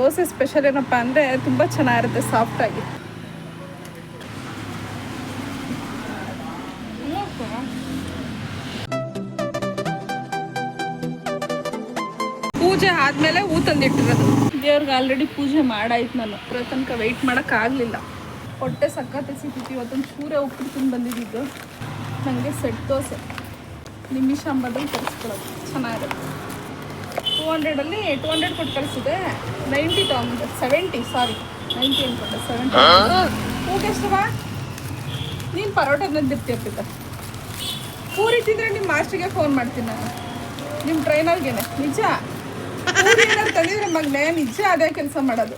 Dosa special ಏನಪ್ಪ ಅಂದರೆ ತುಂಬ ಚೆನ್ನಾಗಿರುತ್ತೆ ಸಾಫ್ಟಾಗಿ. ಪೂಜೆ ಆದಮೇಲೆ ಹೂ ತಂದಿಟ್ಟಿರೋದು. ದೇವ್ರಿಗೆ ಆಲ್ರೆಡಿ ಪೂಜೆ ಮಾಡಾಯ್ತು. ನಾನು ಅದ್ರ ತನಕ ವೆಯ್ಟ್ ಮಾಡೋಕ್ಕಾಗಲಿಲ್ಲ. ಹೊಟ್ಟೆ ಸಕ್ಕತ್ತೆ ಸಿಕ್ಕಿತ್ತು. ಇವತ್ತೊಂದು ಚೂರೇ ಉಪ್ಪಿಟ್ಟು ತಿಂದು ಬಂದಿದ್ದು. ನನಗೆ ಸೆಟ್ ದೋಸೆ ನಿಮಿಷ ಅಂಬದಲ್ಲಿ ತರಿಸ್ಕೊಳ್ಳೋದು ಚೆನ್ನಾಗಿರುತ್ತೆ. 200 ಕೊಟ್ಟು ಕಳಿಸಿದೆ. 90 ತೊಗೊಂಬಂದೆ. 70 ಅನ್ಕೊಂಡೆ. 70 ಊಟ ಎಷ್ಟವಾ? ನೀನು ಪರೋಟ ನಂದಿರ್ತೀಯಪ್ಪಿದ್ದ. ಪೂರಿ ತಿಂದರೆ ನಿಮ್ಮ ಮಾಸ್ಟ್ರಿಗೆ ಫೋನ್ ಮಾಡ್ತೀನಿ ನಾನು, ನಿಮ್ಮ ಟ್ರೈನರ್ಗೇನೆ. ನಿಜ ಪೂರಿ ಏನಾದ್ರು ತಂದಿದ್ರೆ ಮಗನೇ ನಿಜ ಅದೇ ಕೆಲಸ ಮಾಡೋದು.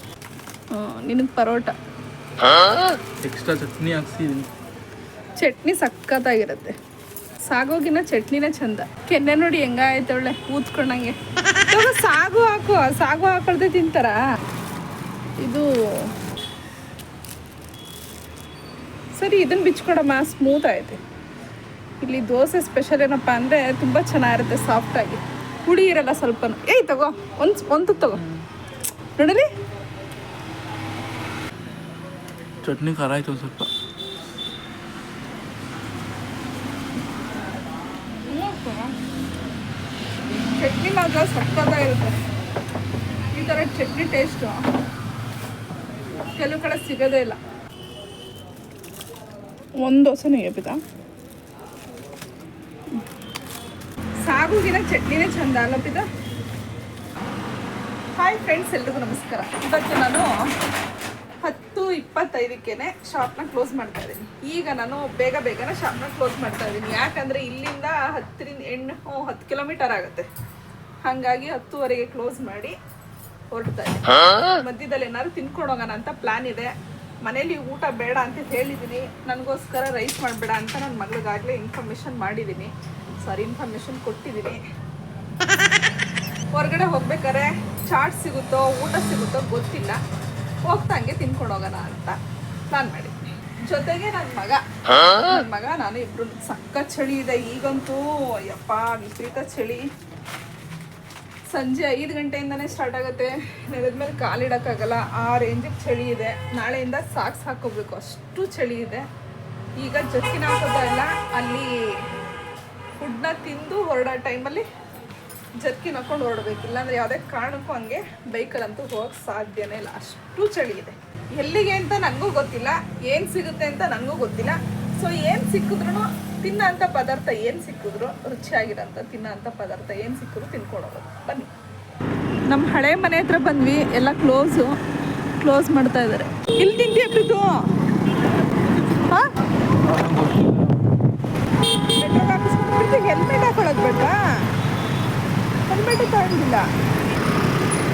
ನಿನಗೆ ಪರೋಟ ಎಕ್ಸ್ಟ್ರಾ ಚಟ್ನಿ ಹಾಕ್ಸಿದ್ದೀನಿ. ಚಟ್ನಿ ಸಖತ್ತಾಗಿರುತ್ತೆ. ಸಾಗೋಗಿನ ಚಟ್ನಿನೇ ಚಂದ. ಕೆನ್ನೆ ನೋಡಿ ಹೆಂಗಾಯ್ತು ಒಳ್ಳೆ ಊದ್ಕೊಂಡಂಗೆ. ಸಾಗು ಹಾಕೊಳ್ದೆ ತಿಂತಾರ. ಇದು ಸರಿ, ಇದನ್ನು ಬಿಚ್ಕೊಡಮ್ಮ, ಸ್ಮೂತ್ ಐತೆ. ಇಲ್ಲಿ ದೋಸೆ ಸ್ಪೆಷಲ್ ಏನಪ್ಪ ಅಂದರೆ ತುಂಬ ಚೆನ್ನಾಗಿರುತ್ತೆ ಸಾಫ್ಟಾಗಿ. ಹುಳಿ ಇರಲ್ಲ ಸ್ವಲ್ಪನೂ. ಏಯ್ ತಗೋ, ಒಂದು ತಗೋ ನೋಡಲಿ. ಚಟ್ನಿ ಖಾರ ಆಯ್ತು ಸ್ವಲ್ಪ. ಚಟ್ನಿ ಮಾತ್ರ ಸಕ್ಕತ್ತಾಗಿರುತ್ತೆ. ಈ ಥರ ಚಟ್ನಿ ಟೇಸ್ಟು ಕೆಲವು ಕಡೆ ಸಿಗೋದೇ ಇಲ್ಲ. ಒಂದು ದೋಸೆನೇ ಎಬ್ಬಿದ. ಸಾಗುಗಿನ ಚಟ್ನಿನೇ ಚಂದ ಅಲ್ಲಪ್ಪಿದ. ಹಾಯ್ ಫ್ರೆಂಡ್ಸ್, ಎಲ್ರಿಗೂ ನಮಸ್ಕಾರ. ಇವತ್ತು ನಾನು 10:25ಕ್ಕೆ ಶಾಪ್ನ ಕ್ಲೋಸ್ ಮಾಡ್ತಾ ಇದ್ದೀನಿ. ಈಗ ನಾನು ಬೇಗನೆ ಶಾಪ್ನ ಕ್ಲೋಸ್ ಮಾಡ್ತಾ ಇದ್ದೀನಿ. ಯಾಕಂದರೆ ಇಲ್ಲಿಂದ 10 ಕಿಲೋಮೀಟರ್ ಆಗುತ್ತೆ. ಹಾಗಾಗಿ 10:30ಗೆ ಕ್ಲೋಸ್ ಮಾಡಿ ಹೊರಡ್ತಾ ಇದ್ದೀನಿ. ಮಧ್ಯದಲ್ಲಿ ಏನಾದ್ರು ತಿನ್ಕೊಂಡೋಗೋಣ ಅಂತ ಪ್ಲ್ಯಾನ್ ಇದೆ. ಮನೇಲಿ ಊಟ ಬೇಡ ಅಂತ ಹೇಳಿದ್ದೀನಿ. ನನಗೋಸ್ಕರ ರೈಸ್ ಮಾಡಬೇಡ ಅಂತ ನನ್ನ ಮಗಳಿಗಾಗಲೇ ಇನ್ಫಾರ್ಮೇಷನ್ ಕೊಟ್ಟಿದ್ದೀನಿ. ಹೊರಗಡೆ ಹೋಗ್ಬೇಕಾದ್ರೆ ಚಾಟ್ ಸಿಗುತ್ತೋ ಊಟ ಸಿಗುತ್ತೋ ಗೊತ್ತಿಲ್ಲ. ಹೋಗ್ತಾ ಹಂಗೆ ತಿನ್ಕೊಂಡು ಹೋಗೋಣ ಅಂತ ಪ್ಲಾನ್ ಮಾಡಿದ್ದೀನಿ. ಜೊತೆಗೆ ನನ್ನ ಮಗ ನಾನು ಇಬ್ರು. ಸಕ್ಕ ಚಳಿ ಇದೆ ಈಗಂತೂ. ಯಪ್ಪ ವಿಪರೀತ ಚಳಿ. ಸಂಜೆ 5 ಗಂಟೆಯಿಂದನೇ ಸ್ಟಾರ್ಟ್ ಆಗುತ್ತೆ. ನೆಲದ ಮೇಲೆ ಕಾಲಿಡೋಕ್ಕಾಗಲ್ಲ, ಆ ರೇಂಜಿಗೆ ಚಳಿ ಇದೆ. ನಾಳೆಯಿಂದ ಸಾಕ್ಸ್ ಹಾಕೋಬೇಕು, ಅಷ್ಟು ಚಳಿ ಇದೆ. ಈಗ ಜರ್ಕಿನ್ ಹಾಕೋದ ಇಲ್ಲ. ಅಲ್ಲಿ ಫುಡ್ನ ತಿಂದು ಹೊರಡೋ ಟೈಮಲ್ಲಿ ಜರ್ಕಿನ್ ಹಾಕೊಂಡು ಹೊರಡಬೇಕು. ಇಲ್ಲಾಂದರೆ ಯಾವುದೇ ಕಾರಣಕ್ಕೂ ಹಂಗೆ ಬೈಕಲ್ಲಂತೂ ಹೋಗೋಕ್ಕೆ ಸಾಧ್ಯನೇ ಇಲ್ಲ, ಅಷ್ಟು ಚಳಿ ಇದೆ. ಎಲ್ಲಿಗೆ ಅಂತ ನನಗೂ ಗೊತ್ತಿಲ್ಲ, ಏನು ಸಿಗುತ್ತೆ ಅಂತ ನನಗೂ ಗೊತ್ತಿಲ್ಲ. ಸೊ ಏನು ಸಿಕ್ಕಿದ್ರು ತಿನ್ನೋ ಅಂಥ ಪದಾರ್ಥ, ಏನು ಸಿಕ್ಕಿದ್ರು ರುಚಿಯಾಗಿರೋಂಥ ತಿನ್ನೋ ಅಂಥ ಪದಾರ್ಥ ಏನು ಸಿಕ್ಕಿದ್ರು ತಿನ್ಕೊಂಡು ಹೋಗೋದು. ಬನ್ನಿ. ನಮ್ಮ ಹಳೆ ಮನೆ ಹತ್ರ ಬಂದ್ವಿ. ಎಲ್ಲ ಕ್ಲೋಸ್ ಮಾಡ್ತಾ ಇದ್ದಾರೆ. ಇಲ್ಲಿ ತಿಂತೀಯ ಪ್ರೀತು? ಹಾಂ, ಪೆಟ್ರೋಲ್ ಹಾಕಿಸ್ಕೊಂಡು ಹೆಲ್ಮೆಟ್ ಹಾಕೊಳ್ಳೋದು ಬೇಡ್ವಾ? ಹೆಲ್ಮೆಟ್ ತಗೊಂಡಿಲ್ಲ,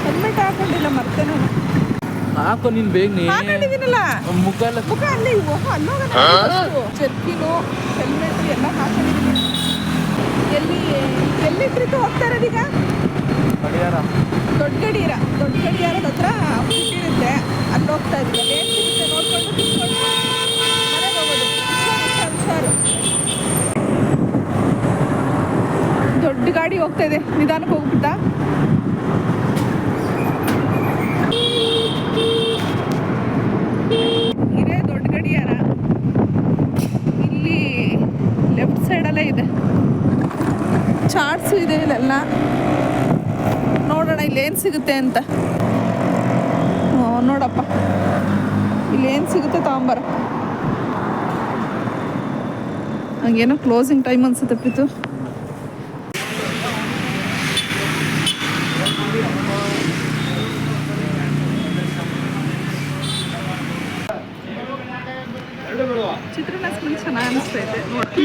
ಹೆಲ್ಮೆಟ್ ಹಾಕೊಂಡಿಲ್ಲ. ಮತ್ತೆ ನಾನು ಹಾಕೋ, ನೀನು ಬೇಗ ಹಾಕೊಂಡಿದ್ದೀನಲ್ಲ. ಮುಖ ಅಲ್ಲಿ ಅಲ್ಲೋಗ. ಜರ್ಕಿನು ಹೆಲ್ಮೆಟ್ ಎಲ್ಲ ಹಾಕೊಂಡಿದ್ದೀನಿ. ಎಲ್ಲಿ ಪ್ರೀತು ಹೋಗ್ತಾ ಇರೋದೀಗ? ದೊಡ್ಡ ಗಡಿಯಾರದ ಹತ್ರ ಇರುತ್ತೆ, ಅಲ್ಲಿ ಹೋಗ್ತಾ ಇದ್ದೀನಿ. ಏನು ಸಿಗುತ್ತೆ ನೋಡ್ಕೊಂಡು ತಿಳ್ಕೊಂಡು ಮನೆಗೆ ಹೋಗೋದು. ಹುಷಾರು. ದೊಡ್ಡ ಗಾಡಿ ಹೋಗ್ತಾ ಇದೆ, ನಿಧಾನಕ್ಕೆ ಹೋಗ್ಬಿಟ್ಟ. ಇದೇ ದೊಡ್ಡ ಗಡಿಯಾರ. ಇಲ್ಲಿ ಲೆಫ್ಟ್ ಸೈಡಲ್ಲೇ ಇದೆ. ಚಾಟ್ಸು ಇದೆ ಇಲ್ಲೆಲ್ಲ. ನೋಡೋಣ ಇಲ್ಲೇನು ಸಿಗುತ್ತೆ ಅಂತ. ನೋಡಪ್ಪ, ಇಲ್ಲೇನು ಸಿಗುತ್ತೆ ತಗೊಂಬರ. ಹಂಗೇನೋ ಕ್ಲೋಸಿಂಗ್ ಟೈಮ್ ಅನ್ಸುತ್ತೆ ಪ್ರೀತು. ಚಿತ್ರಾನ್ನ ಸ್ಮೆಲ್ ಚೆನ್ನಾಗಿ ಅನಿಸ್ತಾ ಇದೆ. ನೋಡಿ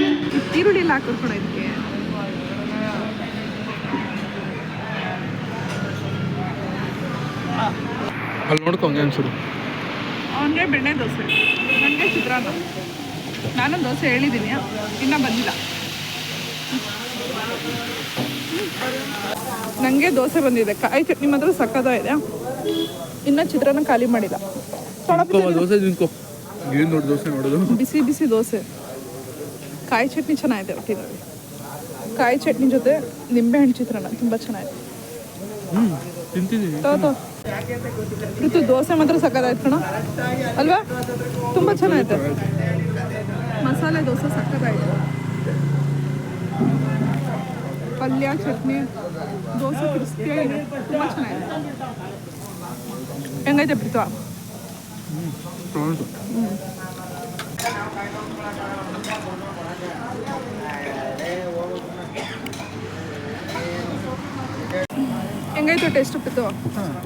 ಈರುಳ್ಳಿ ಎಲ್ಲ ಹಾಕೋಣ ಇದಕ್ಕೆ. ಅಲ್ಲಿ ನೋಡ್ಕೊಂಗೆ ಅನ್ಸುದು. ಅವನಿಗೆ ಬೆಣ್ಣೆ ದೋಸೆ, ನನಗೆ ಚಿತ್ರಾನ್ನ. ನಾನು ದೋಸೆ ಹೇಳಿದ್ದೀನಿ, ಇನ್ನೂ ಬಂದಿಲ್ಲ. ನನಗೆ ದೋಸೆ ಬಂದಿದೆ. ಕಾಯಿ ಚಟ್ನಿ ಮಾತ್ರ ಸಕ್ಕತ್ತ ಇದೆ. ಇನ್ನೂ ಚಿತ್ರಾನ್ನ ಖಾಲಿ ಮಾಡಿಲ್ಲ. ದೋಸೆ ತಿನ್ಕೋ. ಏನು ನೋಡಿ ದೋಸೆ ನೋಡೋದು. ಬಿಸಿ ದೋಸೆ. ಕಾಯಿ ಚಟ್ನಿ ಚೆನ್ನಾಗಿದೆ ಒಟ್ಟಿನಲ್ಲಿ. ಕಾಯಿ ಚಟ್ನಿ ಜೊತೆ ನಿಂಬೆಹಣ್ಣು ಚಿತ್ರಾನ್ನ ತುಂಬ ಚೆನ್ನಾಗಿದೆ. ತಿಂತಿದ್ದೀನಿ. ಇದು ದೋಸೆ ಮಾತ್ರ ಸಕ್ಕತ್ತಾಯ್ತು ಕಣ ಅಲ್ವಾ? ತುಂಬ ಚೆನ್ನಾಗೈತೆ. ಮಸಾಲೆ ದೋಸೆ ಸಕ್ಕತ್ತಾಯ್ತು. ಪಲ್ಯ ಚಟ್ನಿ ದೋಸೆ ಕ್ರಿಸ್ಪಿಯಾಗಿದೆ, ತುಂಬ ಚೆನ್ನಾಗಿದೆ. ಹೆಂಗೈತೆ ಪ್ರೀತು? ಹೆಂಗಾಯ್ತು ಟೇಸ್ಟ್ ಪ್ರೀತು?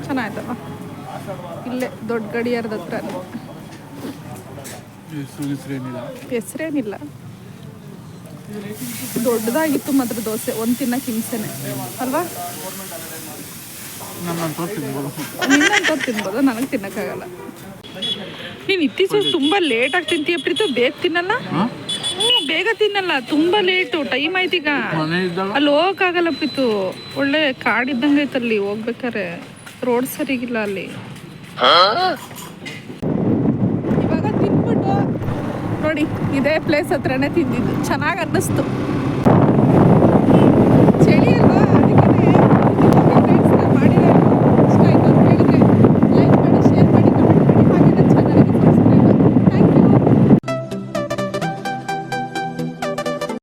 ಚೆನ್ನಾಯ್ತಲ್ಲ. ಇಲ್ಲೇ ದೊಡ್ಡ ಗಡಿಯಾರದ ಹತ್ರ. ಹೆಸರೇನಿಲ್ಲ, ದೊಡ್ಡದಾಗಿತ್ತು ಮಾತ್ರ ದೋಸೆ. ಒಂದು ತಿನ್ನಕ್ಕೆ ಹಿಂಸೆನೆ ಅಲ್ವಾ? ನಿನ್ನಂತ ತಿನ್ಬೋದು, ನನಗೆ ತಿನ್ನಕ್ಕಾಗಲ್ಲ. ನೀನು ಇತ್ತೀಚೆಗೆ ತುಂಬ ಲೇಟಾಗಿ ತಿಂತೀಯ ಪ್ರೀತು. ಬೇಗ ತಿನ್ನಲ್ಲ? ಬೇಗ ತಿನ್ನಲ್ಲ, ತುಂಬ ಲೇಟು. ಟೈಮ್ ಆಯ್ತೀಗ. ಅಲ್ಲಿ ಹೋಗಕ್ಕಾಗಲ್ಲ ಪ್ರೀತು. ಒಳ್ಳೆ ಕಾಡಿದ್ದಂಗೆ ಐತಲ್ಲಿ ಹೋಗ್ಬೇಕಾರೆ. ರೋಡ್ ಸರಿಗಿಲ್ಲ ಅಲ್ಲಿ. ಇವಾಗ ತಿನ್ಬಿಟ್ಟು ನೋಡಿ, ಇದೇ ಪ್ಲೇಸ್ ಹತ್ರನೇ ತಿಂದಿದ್ದು. ಚೆನ್ನಾಗಿ ಅನ್ನಿಸ್ತು.